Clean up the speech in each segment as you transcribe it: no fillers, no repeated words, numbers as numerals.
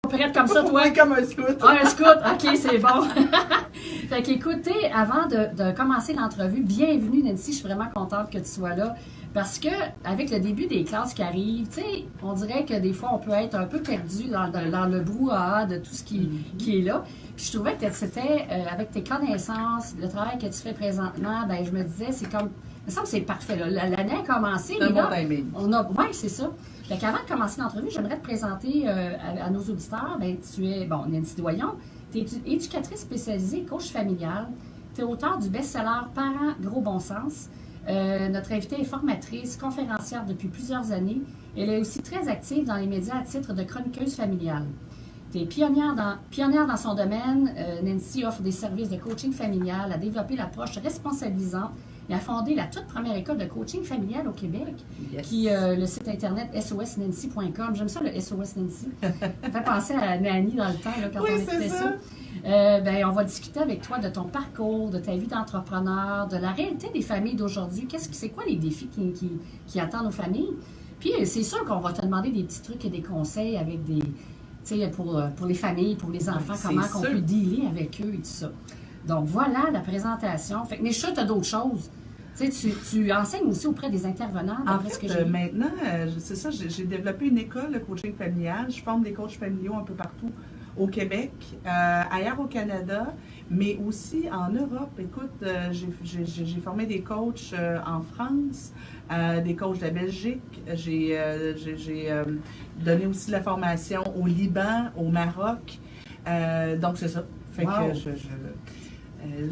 prête comme ça, toi? Oui, comme un scout. Ah, un scout, ok, c'est bon. Fait qu'écoutez, avant de commencer l'entrevue, bienvenue Nancy, je suis vraiment contente que tu sois là. Parce que avec le début des classes qui arrivent, tu sais, on dirait que des fois on peut être un peu perdu dans le brouhaha de tout ce qui est là. Puis je trouvais que c'était, avec tes connaissances, le travail que tu fais présentement, ben je me disais, c'est comme, il me semble que c'est parfait. L'année a commencé, mais là, oui, c'est ça. Fait qu'avant de commencer l'entrevue, j'aimerais te présenter à nos auditeurs. Ben, tu es, bon, Nancy Doyon, tu es éducatrice spécialisée, coach familial. Tu es auteur du best-seller Parents, gros bon sens. Notre invitée est formatrice, conférencière depuis plusieurs années. Elle est aussi très active dans les médias à titre de chroniqueuse familiale. Tu es pionnière dans son domaine. Nancy offre des services de coaching familial, a développé l'approche responsabilisante et a fondé la toute première école de coaching familial au Québec, qui le site internet sosnancy.com. J'aime ça, le SOS Nancy. Ça fait penser à Nanny dans le temps, là, quand on écoutait ça. Ben, on va discuter avec toi de ton parcours, de ta vie d'entrepreneur, de la réalité des familles d'aujourd'hui. C'est quoi les défis qui attendent nos familles? Puis c'est sûr qu'on va te demander des petits trucs et des conseils avec des, pour les familles, pour les enfants, comment on peut dealer avec eux et tout ça. Donc voilà la présentation. Fait que, mais je suis sûre que tu as d'autres choses. Tu enseignes aussi auprès des intervenants. En fait, maintenant, c'est ça, j'ai développé une école de coaching familial. Je forme des coachs familiaux un peu partout au Québec, ailleurs au Canada, mais aussi en Europe. Écoute, j'ai formé des coachs en France, des coachs de la Belgique. J'ai donné aussi de la formation au Liban, au Maroc. Donc, c'est ça. Fait que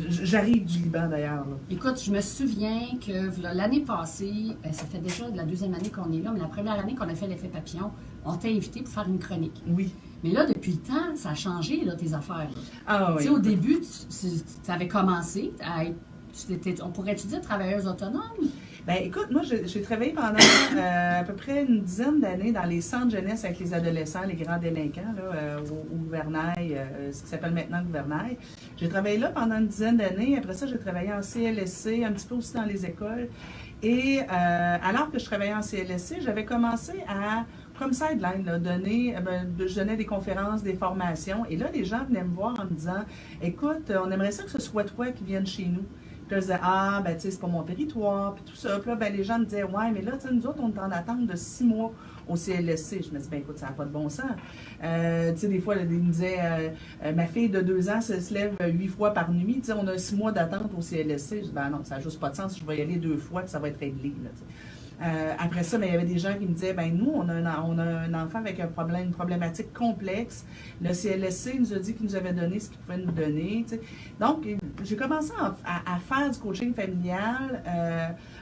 j'arrive du Liban d'ailleurs. Écoute, je me souviens que l'année passée, ça fait déjà la deuxième année qu'on est là, mais la première année qu'on a fait l'effet papillon, on t'a invité pour faire une chronique. Oui. Mais là, depuis le temps, ça a changé, là, tes affaires. Là. Ah oui. Tu sais, au début, tu avais commencé à être, on pourrait-tu dire travailleuse autonome? Ben écoute, moi, j'ai travaillé pendant à peu près une dizaine d'années dans les centres jeunesse avec les adolescents, les grands délinquants, là, au gouvernail, ce qui s'appelle maintenant le gouvernail. J'ai travaillé là pendant une dizaine d'années. Après ça, j'ai travaillé en CLSC, un petit peu aussi dans les écoles. Et alors que je travaillais en CLSC, j'avais commencé à, comme sideline, là, je donnais des conférences, des formations. Et là, les gens venaient me voir en me disant, écoute, on aimerait ça que ce soit toi qui viennes chez nous. Puis là, je disais, ah, ben, tu sais, c'est pas mon territoire, puis tout ça. Puis là, ben, les gens me disaient, ouais, mais là, tu sais, nous autres, on est en attente de 6 mois au CLSC. Je me dis, ben, écoute, ça n'a pas de bon sens. Tu sais, des fois, ils me disaient, ma fille de 2 ans se lève 8 fois par nuit. Tu sais, on a 6 mois d'attente au CLSC. Je dis, ben, non, ça n'a juste pas de sens. Je vais y aller 2 fois, puis ça va être réglé, là, tu sais. Après ça, ben, il y avait des gens qui me disaient, ben nous, on a un enfant avec une problématique complexe. Le CLSC nous a dit qu'il nous avait donné ce qu'il pouvait nous donner. Tu sais. Donc, j'ai commencé à faire du coaching familial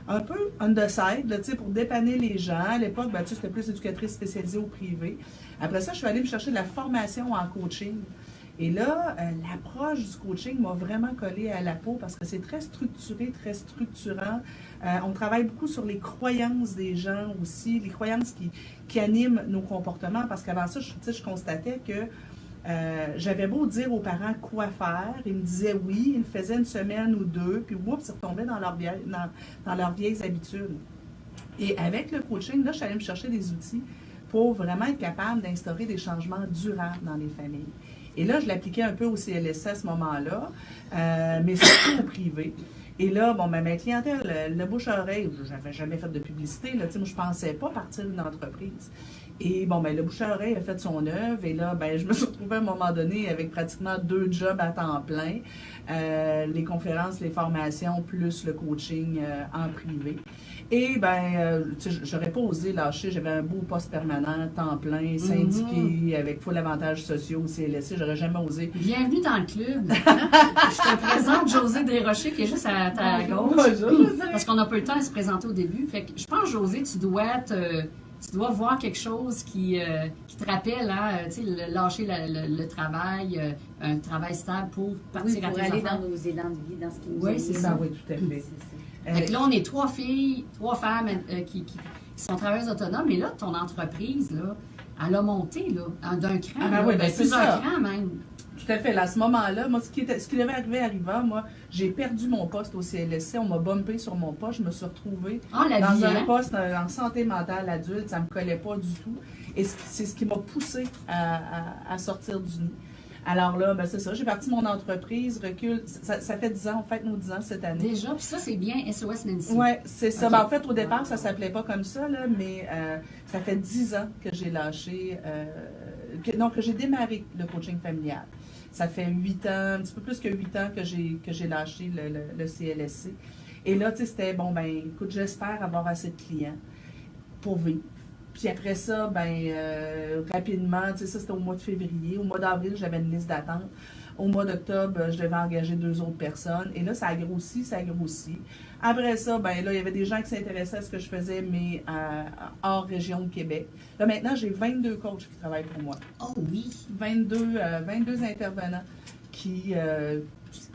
un peu on the side, là, tu sais, pour dépanner les gens. À l'époque, ben, tu sais, c'était plus éducatrice spécialisée au privé. Après ça, je suis allée me chercher de la formation en coaching. Et là, l'approche du coaching m'a vraiment collé à la peau parce que c'est très structuré, très structurant. On travaille beaucoup sur les croyances des gens aussi, les croyances qui animent nos comportements. Parce qu'avant ça, je constatais que j'avais beau dire aux parents quoi faire, ils me disaient oui, ils le faisaient une semaine ou deux, puis oups, ils retombaient dans leurs vieilles habitudes. Et avec le coaching, là, je suis allée me chercher des outils pour vraiment être capable d'instaurer des changements durables dans les familles. Et là, je l'appliquais un peu au CLSC à ce moment-là, mais surtout au privé. Et là, bon, ben, ma clientèle, le bouche-à-oreille, je n'avais jamais fait de publicité, là, tu sais, moi, je ne pensais pas partir d'une entreprise. Et bon, ben, le bouche-à-oreille a fait son œuvre, et là, ben, je me suis retrouvée à un moment donné avec pratiquement 2 jobs à temps plein, les conférences, les formations, plus le coaching en privé. Et ben, j'aurais pas osé lâcher, j'avais un beau poste permanent, temps plein, syndiqué, avec full avantages sociaux au CLSC, j'aurais jamais osé. Bienvenue dans le club. Je te présente Josée Desrochers, qui est juste à ta gauche. Bonjour. Parce qu'on n'a pas eu le temps de se présenter au début. Fait que je pense, Josée, tu dois voir quelque chose qui te rappelle, hein, tu sais, lâcher le travail, un travail stable pour partir à tes aller enfants. Dans nos élans de vie, dans ce qui nous Oui, c'est ça. Oui, tout à fait. Fait que là, on est 3 filles, 3 femmes qui sont travailleuses autonomes, mais là, ton entreprise, là, elle a monté, là, d'un cran, plusieurs crans même. Tout à fait. Là, à ce moment-là, moi, ce qui devait arriver, moi, j'ai perdu mon poste au CLSC. On m'a bumpé sur mon poste. Je me suis retrouvée dans un poste en santé mentale adulte. Ça ne me collait pas du tout. Et c'est ce qui m'a poussée à sortir du nid. Alors là, ben c'est ça, j'ai parti mon entreprise, recule, ça fait 10 ans, on fête nos 10 ans cette année. Déjà, puis ça, c'est bien SOS Nancy. Oui, c'est ça. Okay. Ben, en fait, au départ, ça s'appelait pas comme ça, là, mais ça fait 10 ans que j'ai lâché, que j'ai démarré le coaching familial. Ça fait 8 ans, un petit peu plus que 8 ans que j'ai lâché le CLSC. Et là, tu sais, c'était, bon, ben, écoute, j'espère avoir assez de clients pour vivre. Puis après ça, rapidement, tu sais, ça c'était au mois de février. Au mois d'avril, j'avais une liste d'attente. Au mois d'octobre, je devais engager 2 autres personnes. Et là, ça a grossi, ça a grossi. Après ça, là, il y avait des gens qui s'intéressaient à ce que je faisais, mais hors région de Québec. Là, maintenant, j'ai 22 coachs qui travaillent pour moi. Oh oui! 22 intervenants qui...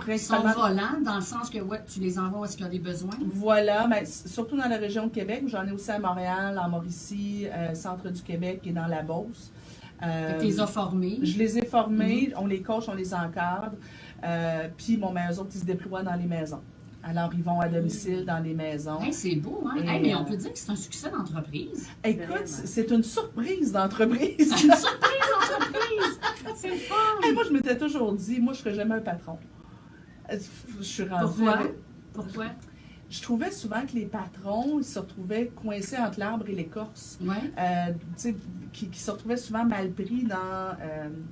Ils sont volants, dans le sens que tu les envoies où est-ce qu'il y a des besoins? Voilà, mais surtout dans la région de Québec, j'en ai aussi à Montréal, en Mauricie, centre du Québec et dans la Beauce. Tu les as formés? Je les ai formés, on les coach, on les encadre, puis eux autres, ils se déploient dans les maisons. Alors, ils vont à domicile dans les maisons. Hey, c'est beau, hein? Hey, mais on peut dire que c'est un succès d'entreprise. Écoute, c'est une surprise d'entreprise. Une surprise d'entreprise! C'est fun! Hey, moi, je m'étais toujours dit, moi, je ne serais jamais un patron. Je suis rendue. Pourquoi? Je trouvais souvent que les patrons, ils se retrouvaient coincés entre l'arbre et l'écorce. Ouais. Qui se retrouvaient souvent mal pris dans...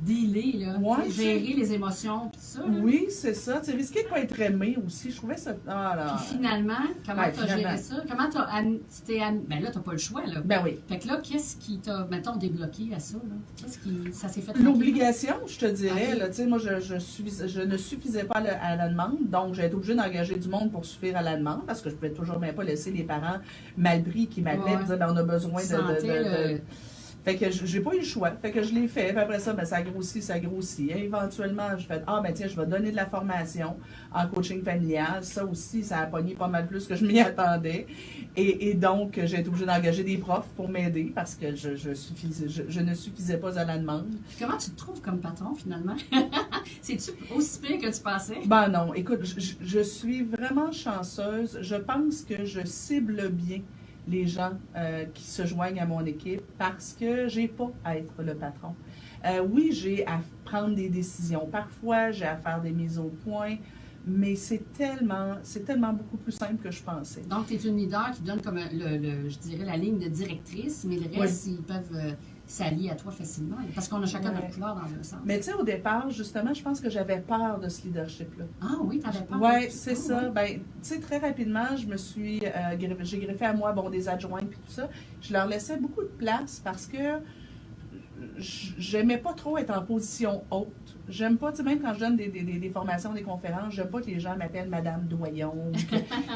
Dealer, là. Ouais, gérer les émotions, tout ça. Là. Oui, c'est ça. Tu risquais de ne pas être aimé aussi. Je trouvais ça... Puis finalement, comment tu as géré ça? Comment tu t'es... Ben là, tu n'as pas le choix, là. Ben oui. Fait que là, qu'est-ce qui t'a, mettons, débloqué à ça, là? Qu'est-ce qui... Ça s'est fait... L'obligation, je te dirais. Okay. Là, tu sais, moi, je ne suffisais pas à la demande. Donc, j'ai été obligée d'engager du monde pour suffire à la demande parce que je ne pouvais toujours même pas laisser les parents mal pris qui m'appelaient et disaient, on a besoin de... Fait que j'ai pas eu le choix. Fait que je l'ai fait. Puis après ça, ça grossit. Et éventuellement, je fais tiens, je vais donner de la formation en coaching familial. Ça aussi, ça a pogné pas mal plus que je m'y attendais. Et donc, j'ai été obligée d'engager des profs pour m'aider parce que je ne suffisais pas à la demande. Puis comment tu te trouves comme patron, finalement? C'est-tu aussi pire que tu pensais? Ben non. Écoute, je suis vraiment chanceuse. Je pense que je cible bien les gens qui se joignent à mon équipe parce que j'ai pas à être le patron. Oui, j'ai à prendre des décisions. Parfois, j'ai à faire des mises au point, mais c'est tellement beaucoup plus simple que je pensais. Donc, tu es une leader qui donne comme je dirais, la ligne de directrice, mais le reste, ils peuvent s'allier à toi facilement, parce qu'on a chacun notre couleur dans un sens. Mais tu sais, au départ, justement, je pense que j'avais peur de ce leadership-là. Ah oui, tu avais peur? Oui, c'est ça. Ben, tu sais, très rapidement, j'ai greffé à moi, des adjoints et tout ça. Je leur laissais beaucoup de place parce que j'aimais pas trop être en position haute. J'aime pas, tu sais, même quand je donne des formations, des conférences, j'aime pas que les gens m'appellent Madame Doyon.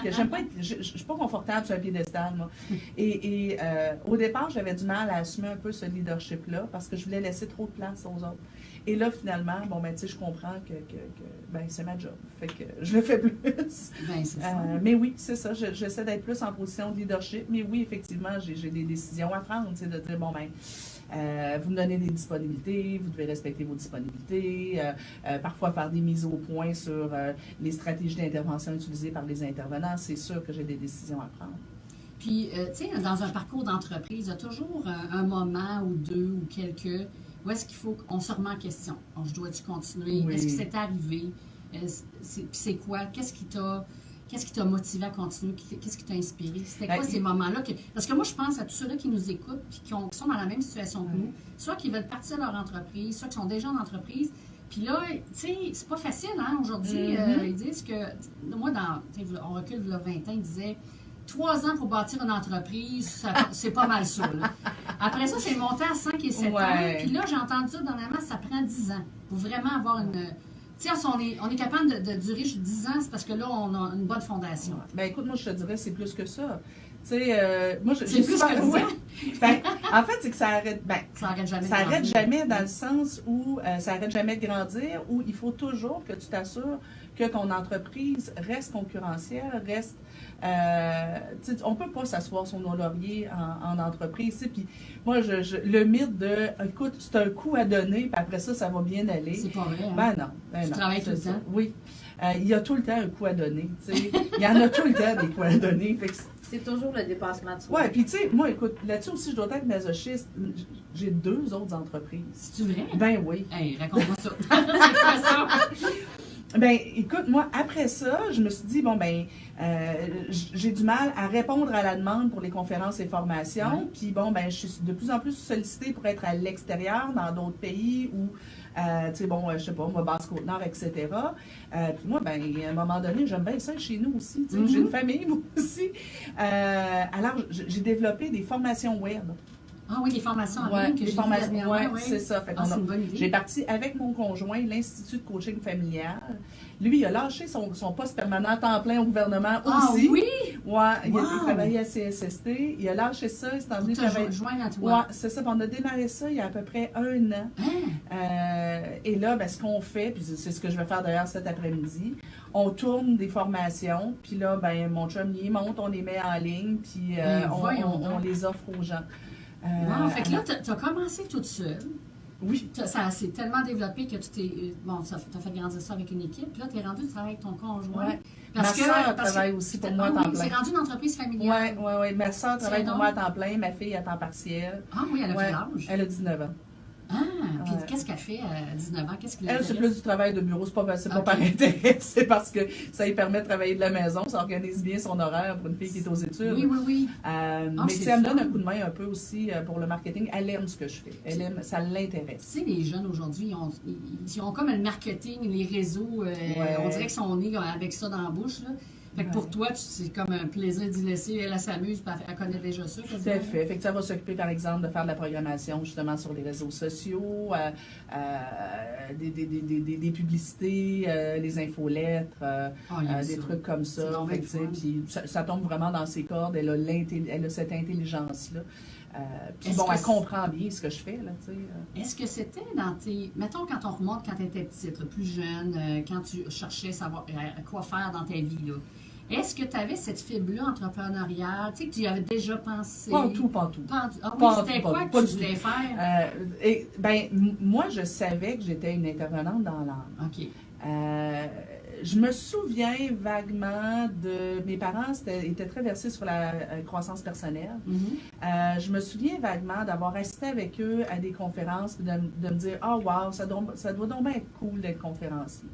J'aime pas je suis pas confortable sur un piédestal, moi. Et au départ, j'avais du mal à assumer un peu ce leadership-là parce que je voulais laisser trop de place aux autres. Et là, finalement, tu sais, je comprends que c'est ma job. Fait que je le fais plus. Ben, c'est ça. Mais oui, c'est ça. J'essaie d'être plus en position de leadership. Mais oui, effectivement, j'ai des décisions à prendre, tu sais, de dire, vous me donnez des disponibilités, vous devez respecter vos disponibilités, parfois faire des mises au point sur les stratégies d'intervention utilisées par les intervenants. C'est sûr que j'ai des décisions à prendre. Puis, tu sais, dans un parcours d'entreprise, il y a toujours un moment ou deux ou quelques où est-ce qu'il faut qu'on se remet en question. Bon, je dois-tu continuer? Oui. Est-ce que c'est arrivé? C'est quoi? Qu'est-ce qui t'a motivé à continuer? Qu'est-ce qui t'a inspiré? C'était quoi ces moments-là? Parce que moi, je pense à tous ceux-là qui nous écoutent et qui sont dans la même situation que nous, soit qui veulent partir de leur entreprise, soit qui sont déjà en entreprise. Puis là, tu sais, c'est pas facile, hein, aujourd'hui. Ils disent que, moi, on recule il y a 20 ans, ils disaient 3 ans pour bâtir une entreprise, c'est pas mal ça, là. Après ça, c'est monté à 5 et 7 ans. Puis là, j'ai entendu ça dernièrement, ça prend 10 ans pour vraiment avoir une... Tu sais, on est capable de durer jusqu'à 10 ans, c'est parce que là, on a une bonne fondation. Ben écoute, moi, je te dirais, c'est plus que ça. Tu sais, moi, c'est plus que ça. En fait, c'est que ça arrête... ça arrête jamais. Ça arrête jamais dans le sens où ça arrête jamais de grandir, où il faut toujours que tu t'assures que ton entreprise reste concurrentielle, reste On peut pas s'asseoir sur nos lauriers en entreprise. Puis moi, le mythe de, écoute, c'est un coup à donner, puis après ça va bien aller. C'est pas vrai. Hein? Ben non. Ben tu non, travailles tout le temps? Oui. Il y a tout le temps un coup à donner. Il y en a tout le temps des coups à donner. C'est toujours le dépassement de soi. Oui, puis tu sais, moi, écoute, là-dessus aussi, je dois être masochiste. J'ai 2 autres entreprises. C'est-tu vrai? Ben oui. Hey, raconte-moi ça. C'est quoi ça? Ben, écoute, moi, après ça, je me suis dit, bon, ben, j'ai du mal à répondre à la demande pour les conférences et formations. Puis, bon, ben, je suis de plus en plus sollicitée pour être à l'extérieur, dans d'autres pays où, tu sais, bon, je sais pas, moi, Basse-Côte-Nord, etc. Puis moi, ben, à un moment donné, j'aime bien ça chez nous aussi. Tu sais, j'ai une famille, moi aussi. Alors, j'ai développé des formations web. Ah oui, les formations en Ouais, ligne que les j'ai formations, vues ouais, ouais. c'est ça. Fait Ah, c'est une bonne idée. j'ai parti avec mon conjoint l'Institut de coaching familial. Lui, il a lâché son poste permanent à temps plein au gouvernement aussi. Ah oui? Ouais, il Wow. a travaillé à CSST. Il a lâché ça, il s'est envenu travailler. Joindre à toi. Ouais, c'est ça. Puis on a démarré ça il y a à peu près 1 an. Et là, ben, ce qu'on fait, puis c'est ce que je vais faire d'ailleurs cet après-midi, on tourne des formations, puis là, ben, mon chum, il monte, on les met en ligne, puis on les offre aux gens. Wow, fait que là, tu as commencé toute seule. Oui. Ça s'est tellement développé que tu t'es. Bon, tu as fait grandir ça avec une équipe. Puis là, tu es rendu, tu travailles avec ton conjoint. Ouais. Ma soeur travaille aussi pour moi à temps plein. C'est rendu une entreprise familiale. Oui. Ma soeur travaille pour moi à temps plein, ma fille à temps partiel. Ah oui, elle a quel âge? Elle a 19 ans. Ah, puis qu'est-ce qu'elle fait à 19 ans? Qu'est-ce qui Elle, c'est plus du travail de bureau. C'est pas par intérêt. C'est parce que ça lui permet de travailler de la maison. Ça organise bien son horaire pour une fille qui est aux études. Oui. Mais si elle me donne un coup de main un peu aussi pour le marketing, elle aime ce que je fais. Elle aime, ça l'intéresse. Tu sais, les jeunes aujourd'hui, ils ont comme le marketing, les réseaux. On dirait qu'ils sont nés avec ça dans la bouche, là. Fait que pour toi, c'est comme un plaisir d'y laisser. Elle s'amuse, puis elle connaît déjà ça. Tout à fait. Fait que ça va s'occuper, par exemple, de faire de la programmation justement sur les réseaux sociaux, des publicités, les infolettres, des trucs comme ça. Fait que, puis ça tombe vraiment dans ses cordes. Elle a cette intelligence-là. Puis bon, elle comprend bien ce que je fais, là, tu sais. Est-ce que c'était dans tes... Mettons, quand on remonte, quand tu étais petite, là, plus jeune, quand tu cherchais à savoir quoi faire dans ta vie, là, est-ce que tu avais cette fibre-là entrepreneuriale, tu sais, que tu y avais déjà pensé? Pas tout. Ah oui, c'était quoi que tu voulais faire? Moi, je savais que j'étais une intervenante dans l'âme. OK. Je me souviens vaguement de... Mes parents étaient très versés sur la croissance personnelle. Je me souviens vaguement d'avoir assisté avec eux à des conférences, de me dire « Ah, wow, ça doit donc bien être cool d'être conférencier. »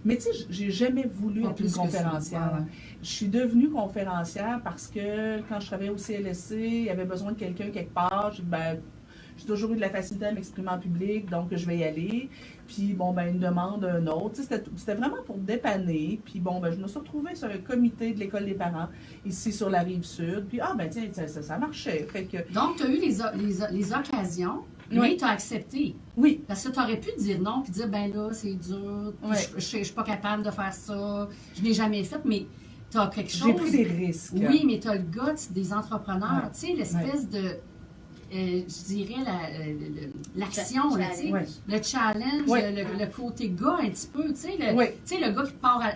Mais tu sais, j'ai jamais voulu être une conférencière. Ouais. Je suis devenue conférencière parce que quand je travaillais au CLSC, il y avait besoin de quelqu'un quelque part. J'ai toujours eu de la facilité à m'exprimer en public, donc je vais y aller. Puis, bon, ben, une demande, un autre. C'était vraiment pour dépanner. Puis, bon, ben, je me suis retrouvée sur un comité de l'École des parents, ici sur la Rive-Sud. Puis, ben, tiens, ça marchait. Fait que... Donc, tu as eu les occasions, mais tu as accepté. Oui. Parce que tu aurais pu dire non, puis dire, ben là, c'est dur, je suis pas capable de faire ça, je l'ai jamais fait, mais tu as quelque chose. J'ai pris des risques. Oui, mais tu as le guts des entrepreneurs. Ouais. Tu sais, l'espèce de... je dirais l'action, le challenge, le côté gars un petit peu, tu sais, le gars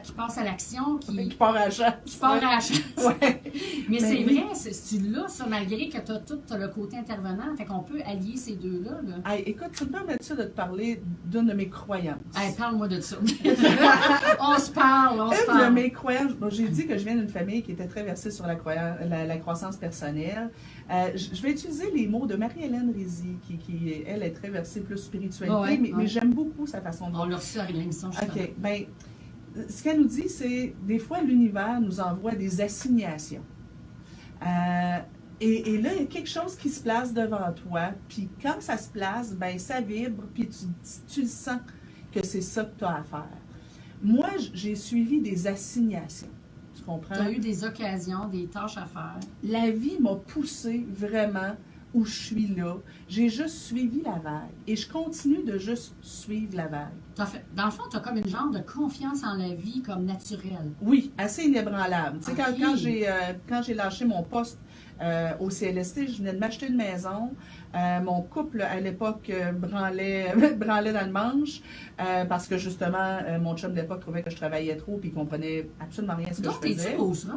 qui passe à l'action, qui part à la chasse. Qui part à la chasse. Ouais. Mais c'est vrai, tu l'as, ça, malgré que tu as le côté intervenant, fait qu'on peut allier ces deux-là. Là. Hey, écoute, tu me permets ça de te parler d'une de mes croyances. Hey, parle-moi de ça. On se parle. Une de mes croyances, j'ai dit que je viens d'une famille qui était très versée sur la croissance personnelle. Je vais utiliser les mots de Marie-Hélène Rizzi, qui, elle, est très versée plus spiritualité, mais j'aime beaucoup sa façon de voir. On l'a reçu à l'émission, justement. OK. Bien, ce qu'elle nous dit, c'est des fois, l'univers nous envoie des assignations. Et là, il y a quelque chose qui se place devant toi, puis quand ça se place, ben ça vibre, puis tu sens que c'est ça que tu as à faire. Moi, j'ai suivi des assignations. Tu comprends? Tu as eu des occasions, des tâches à faire. La vie m'a poussée vraiment où je suis là. J'ai juste suivi la vague. Et je continue de juste suivre la vague. Dans le fond, tu as comme une genre de confiance en la vie comme naturelle. Oui, assez inébranlable. Tu sais, quand j'ai lâché mon poste au CLSC, je venais de m'acheter une maison. Mon couple, à l'époque, branlait dans le manche parce que, justement, mon chum de l'époque trouvait que je travaillais trop puis il comprenait absolument rien à ce que Donc, je faisais. t'es-tu beau, ça,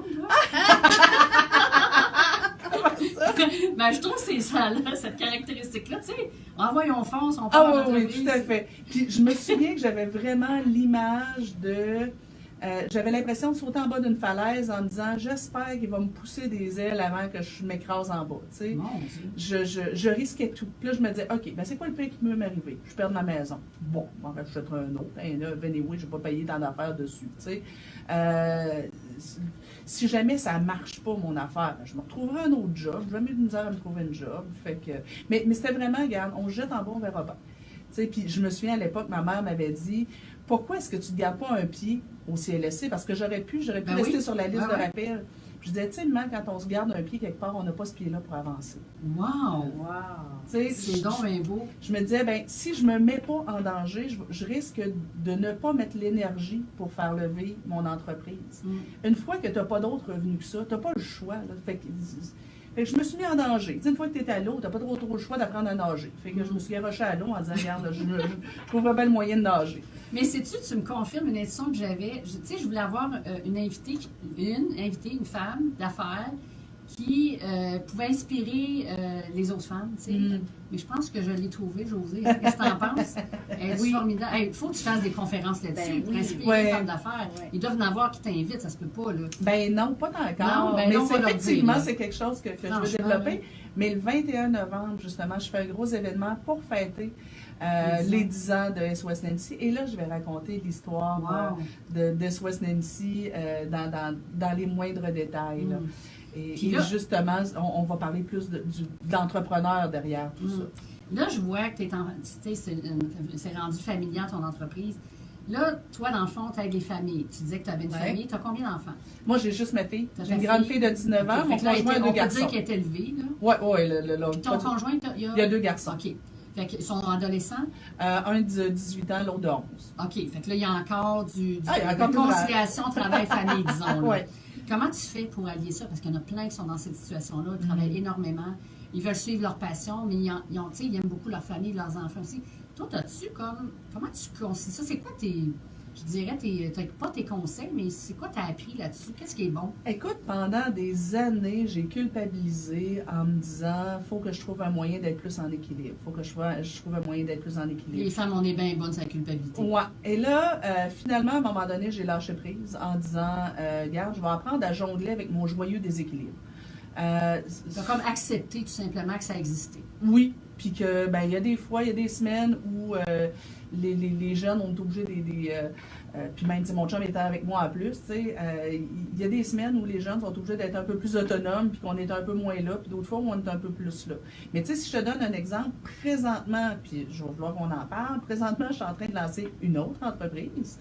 ben, je trouve que c'est ça, là, cette caractéristique-là. Tu sais, envoyons fonce, on part Ah en oui, entreprise. tout à fait. Puis je me souviens que j'avais vraiment l'image de... j'avais l'impression de sauter en bas d'une falaise en me disant « J'espère qu'il va me pousser des ailes avant que je m'écrase en bas. » Tu sais. Mon Dieu. Je risquais tout. Puis là, je me disais « OK, ben c'est quoi le pire qui peut m'arriver? Je perds ma maison. Bon, on va acheter un autre. Et là, anyway, je ne vais pas payer tant d'affaires dessus. » Tu sais. Si jamais ça ne marche pas, mon affaire, ben, je me retrouverai un autre job. Je vais mettre de misère à me trouver un job. Fait que... Mais c'était vraiment, regarde, on se jette en bas, on verra bien. Tu sais, puis je me souviens à l'époque, ma mère m'avait dit « Pourquoi est-ce que tu ne gardes pas un pied au CLSC? » Parce que j'aurais pu Ben rester oui. sur la liste Ouais, de ouais. rappel. Je disais, tu sais, maman, quand on se garde un pied quelque part, on n'a pas ce pied-là pour avancer. Wow! Wow. Tu sais, C'est donc bien beau. je me disais, ben si je me mets pas en danger, je risque de ne pas mettre l'énergie pour faire lever mon entreprise. Mm. Une fois que tu n'as pas d'autres revenus que ça, tu n'as pas le choix. Là. Fait que je me suis mis en danger. Tu sais, une fois que tu es à l'eau, tu n'as pas trop le choix d'apprendre à nager. Fait que je me suis garoché à l'eau en disant, regarde, je trouverais bien le moyen de nager. Mais sais-tu, tu me confirmes une intuition que j'avais. Tu sais, je voulais avoir une invitée, une femme d'affaires qui pouvait inspirer les autres femmes, tu sais. Mm. Mais je pense que je l'ai trouvée, Josée. Qu'est-ce que tu en penses? Elle est formidable. Il faut que tu fasses des conférences là-dessus Ben pour oui. inspirer Ouais. les femmes d'affaires. Ouais. Ils doivent en avoir qui t'invitent, ça se peut pas, là. Ben non, pas encore. Non, ben mais non, on va leur effectivement, dire, là. c'est quelque chose que je veux Franchement, développer. oui. Mais le 21 novembre, justement, je fais un gros événement pour fêter Les 10 ans. les 10 ans de SOS Nancy. Et là, je vais raconter l'histoire Wow. de SOS Nancy dans les moindres détails. Là. Mm. Et, Puis et là- justement, on va parler plus d'entrepreneur derrière tout Mm. ça. Là, je vois que c'est rendu familial ton entreprise. Là, toi, dans le fond, tu aides les familles. Tu disais que tu avais une Ouais. famille. Tu as combien d'enfants? Moi, j'ai juste ma fille. T'as J'ai une ta grande fille de 19 ans, Ok, mon fait que là, conjoint a on deux peut dire garçons. qu'elle est élevée, là. Oui. Puis ton conjoint, il y a... Il y a deux garçons. OK. Fait qu'ils sont adolescents? Un de 18 ans, l'autre de 11. OK. Fait que là, il y a encore il y a encore de du conciliation travail-famille, disons. Là. Ouais. Comment tu fais pour allier ça? Parce qu'il y en a plein qui sont dans cette situation-là. Ils travaillent énormément. Ils veulent suivre leur passion, mais tu sais, ils aiment beaucoup leur famille, leurs enfants aussi. Toi, comment tu concilies ça? C'est quoi je dirais, pas tes conseils, mais c'est quoi tu as appris là-dessus? Qu'est-ce qui est bon? Écoute, pendant des années, j'ai culpabilisé en me disant faut que je trouve un moyen d'être plus en équilibre. Faut que je trouve un moyen d'être plus en Les équilibre. femmes, on est bien bonnes sur la culpabilité. Ouais. Et là, finalement, à un moment donné, j'ai lâché prise en disant regarde, je vais apprendre à jongler avec mon joyeux déséquilibre. Tu as comme accepté tout simplement que ça existait. Oui, puis que ben il y a des fois, il y a des semaines où les jeunes ont été obligés puis même si mon chum était avec moi en plus, tu sais, il y a des semaines où les jeunes sont obligés d'être un peu plus autonomes, puis qu'on est un peu moins là, puis d'autres fois où on est un peu plus là. Mais tu sais, si je te donne un exemple, présentement, puis je vais vouloir qu'on en parle, présentement, je suis en train de lancer une autre entreprise.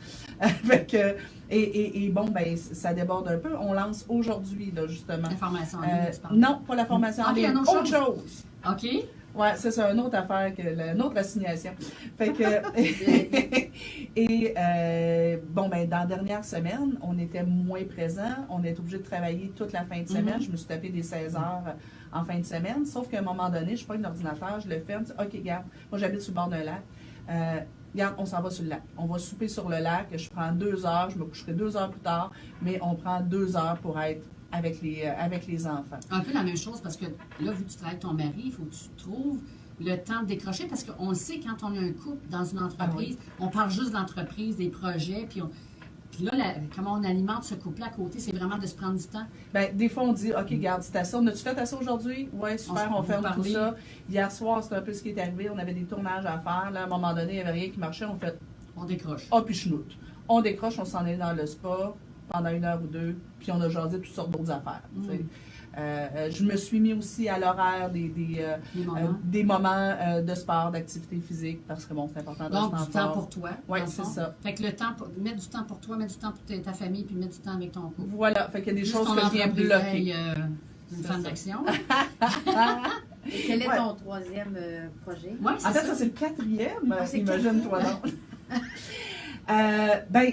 Fait que, et bon, ben ça déborde un peu. On lance aujourd'hui, là, justement. La formation en ligne, tu parles. Non, pas la formation en Ok, ligne, une autre autre chose. OK. Ouais, ça, c'est une autre affaire, une autre assignation. Fait que, bon, ben, dans la dernière semaine, on était moins présents. On est obligé de travailler toute la fin de semaine. Je me suis tapé des 16 heures en fin de semaine. Sauf qu'à un moment donné, je prends un ordinateur, je le ferme. Je dis, OK, regarde, moi, j'habite sur le bord d'un lac. Regarde, on s'en va sur le lac. On va souper sur le lac. Je prends 2 heures. Je me coucherai 2 heures plus tard. Mais on prend 2 heures pour être avec les enfants. Un peu la même chose parce que là, vu que tu travailles avec ton mari, il faut que tu trouves le temps de décrocher parce qu'on le sait, quand on a un couple dans une entreprise, on parle juste de l'entreprise, des projets, puis là, comment on alimente ce couple-là à côté, c'est vraiment de se prendre du temps. Ben, des fois, on dit, OK, garde, c'est ça. On a-tu fait à ça aujourd'hui? Oui, super, on ferme tout ça. Hier soir, c'est un peu ce qui est arrivé. On avait des tournages à faire. Là, à un moment donné, il n'y avait rien qui marchait. On fait, On décroche. ah, puis chenoute. On décroche, on s'en est dans le spa pendant 1 heure ou 2, puis on a jasé toutes sortes d'autres affaires. Tu sais. Je me suis mis aussi à l'horaire des moments de sport, d'activité physique, parce que bon, c'est important de Donc, se du temps pour toi. Oui, dans le c'est fond. ça. Fait que le temps, mettre du temps pour toi, mettre du temps pour ta famille, puis mettre du temps avec ton couple. Voilà, fait qu'il y a des Juste choses ton que je viens entreprise, bloquer. hey, une C'est femme ça. d'action. Et quel est Ouais. ton troisième projet? Oui, c'est En fait, ça. ça, c'est le 4e. Ah, c'est Imagine-toi donc. Ben,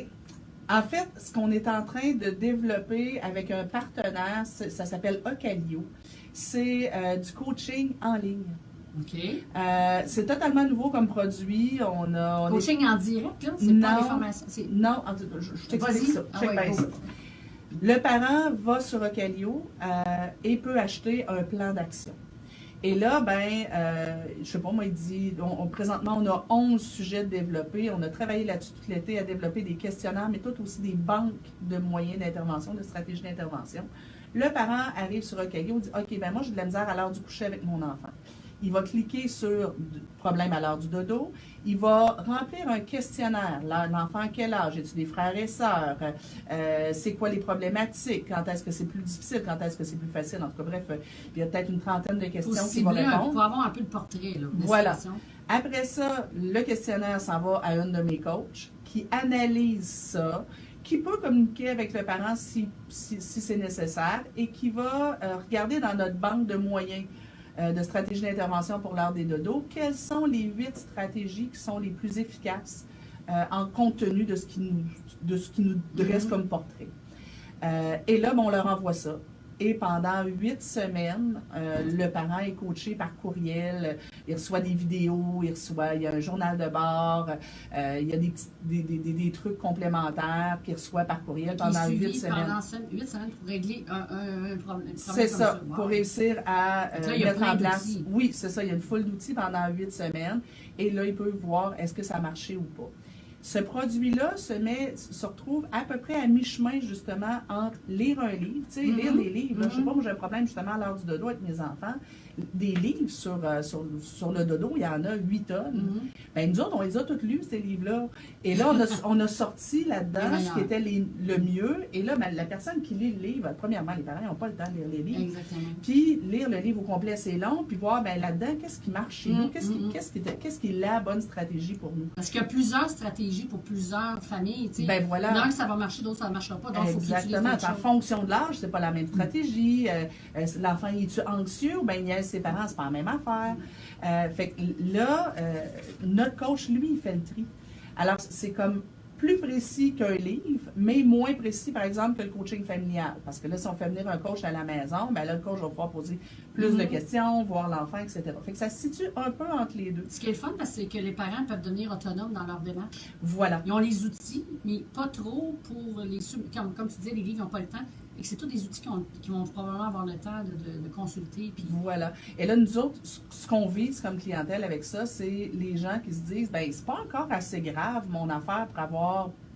en fait, ce qu'on est en train de développer avec un partenaire, ça s'appelle Ocalio. c'est du coaching en ligne. OK. C'est totalement nouveau comme produit. Coaching en direct, là? C'est Non. pas des formations? Non, je t'explique Vas-y. ça. Ah Check ouais, bien go. ça. Le parent va sur Ocalio et peut acheter un plan d'action. Et là, je sais pas, moi, il dit, présentement, on a 11 sujets développés. On a travaillé là-dessus tout l'été à développer des questionnaires, mais tout aussi des banques de moyens d'intervention, de stratégies d'intervention. Le parent arrive sur Ocalio et dit, OK, moi, j'ai de la misère à l'heure du coucher avec mon enfant. Il va cliquer sur problème à l'heure du dodo. Il va remplir un questionnaire. L'enfant, quel âge? As-tu des frères et sœurs? C'est quoi les problématiques? Quand est-ce que c'est plus difficile? Quand est-ce que c'est plus facile? En tout cas, bref, il y a peut-être une trentaine de questions qu'il va répondre. Pour avoir un peu le portrait, là, de Voilà. situation. Après ça, le questionnaire s'en va à une de mes coachs qui analyse ça, qui peut communiquer avec le parent si c'est nécessaire et qui va regarder dans notre banque de moyens de stratégies d'intervention pour l'heure des dodos, quelles sont les 8 stratégies qui sont les plus efficaces en compte tenu de ce qui nous dresse comme portrait. Et là, on leur envoie ça. Et pendant 8 semaines, le parent est coaché par courriel, il reçoit des vidéos, il y a un journal de bord, il y a des trucs complémentaires qu'il reçoit par courriel pendant 8 semaines. Pendant 8 semaines pour régler un problème. C'est ça, Wow. pour réussir à là, il y a mettre en plein place. d'outils. Oui, c'est ça, il y a une foule d'outils pendant 8 semaines. Et là, ils peuvent voir est-ce que ça a marché ou pas. Ce produit-là se retrouve à peu près à mi-chemin, justement, entre lire un livre, tu sais, lire des livres. Là, je sais pas, moi, j'ai un problème, justement, à l'heure du dodo avec mes enfants. Des livres sur le dodo, il y en a 8 tonnes. Nous autres, on les a tous lus, ces livres-là. Et là, on a sorti là-dedans ce qui était le mieux. Et là, la personne qui lit le livre, premièrement, les parents n'ont pas le temps de lire les livres. Exactement. Puis, lire le livre au complet, c'est long. Puis voir, là-dedans, qu'est-ce qui marche chez nous? Qu'est-ce qui est la bonne stratégie pour nous? Parce qu'il y a plusieurs stratégies pour plusieurs familles. Tu sais. Voilà. L'un, ça va marcher, d'autres, ça ne marchera pas. Donc, il faut qu'ils utilisent Exactement. d'autres En choses. fonction de l'âge, c'est pas la même stratégie. L'enfant, il est-tu anxieux ou bien ses parents, c'est pas la même affaire. Fait que là, notre coach, lui, il fait le tri. Alors, c'est comme plus précis qu'un livre, mais moins précis, par exemple, que le coaching familial. Parce que là, si on fait venir un coach à la maison, là, le coach va pouvoir poser plus de questions, voir l'enfant, etc. Fait que ça se situe un peu entre les deux. Ce qui est le fun, c'est que les parents peuvent devenir autonomes dans leur démarche. Voilà. Ils ont les outils, mais pas trop pour les... Comme tu disais, les livres n'ont pas le temps. Et c'est tous des outils qui vont probablement avoir le temps de consulter. Puis... Voilà. Et là, nous autres, ce qu'on vise comme clientèle avec ça, c'est les gens qui se disent, c'est pas encore assez grave mon affaire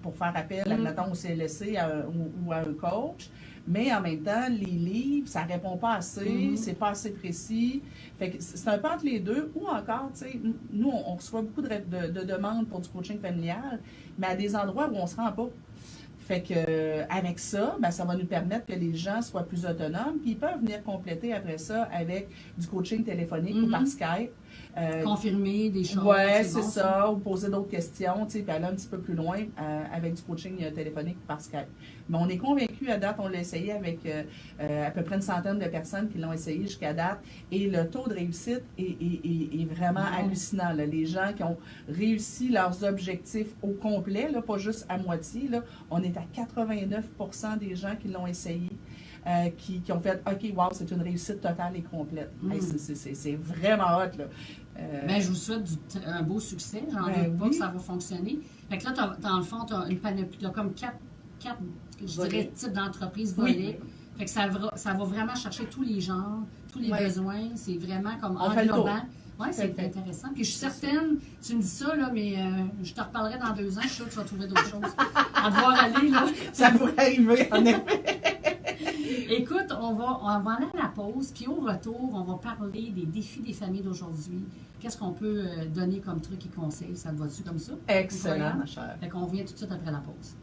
pour faire appel, admettons, au CLSC ou à un coach, mais en même temps, les livres, ça répond pas assez, c'est pas assez précis. Fait que c'est un peu entre les deux, ou encore, tu sais, nous, on reçoit beaucoup de demandes pour du coaching familial, mais à des endroits où on se rend pas. Fait que avec ça, ça va nous permettre que les gens soient plus autonomes, puis ils peuvent venir compléter après ça avec du coaching téléphonique ou par Skype. Confirmer des choses. Oui, c'est bon, ça, ou poser d'autres questions, puis aller un petit peu plus loin avec du coaching téléphonique par Skype. Mais on est convaincus à date, on l'a essayé avec à peu près une centaine de personnes qui l'ont essayé jusqu'à date, et le taux de réussite est vraiment hallucinant. Là. Les gens qui ont réussi leurs objectifs au complet, là, pas juste à moitié, là, on est à 89% des gens qui l'ont essayé. Qui ont fait « OK, wow, c'est une réussite totale et complète. Hey, c'est vraiment hot, là. Je vous souhaite un beau succès. J'en doute pas que ça va fonctionner. Fait que là, dans le fond, tu as une panoplie, tu as comme quatre je dirais, types d'entreprises volets. Fait que ça va vraiment chercher tous les genres, tous les besoins. C'est vraiment comme englobant. Oui, c'est intéressant. Puis je suis certaine, tu me dis ça, là, mais je te reparlerai dans 2 ans. Je suis sûre que tu vas trouver d'autres choses à devoir aller. Là. Ça pourrait arriver, en effet. Écoute, on va aller à la pause, puis au retour, on va parler des défis des familles d'aujourd'hui. Qu'est-ce qu'on peut donner comme truc et conseils? Ça te va-tu comme ça? Excellent, ma chère. Fait qu'on revient tout de suite après la pause.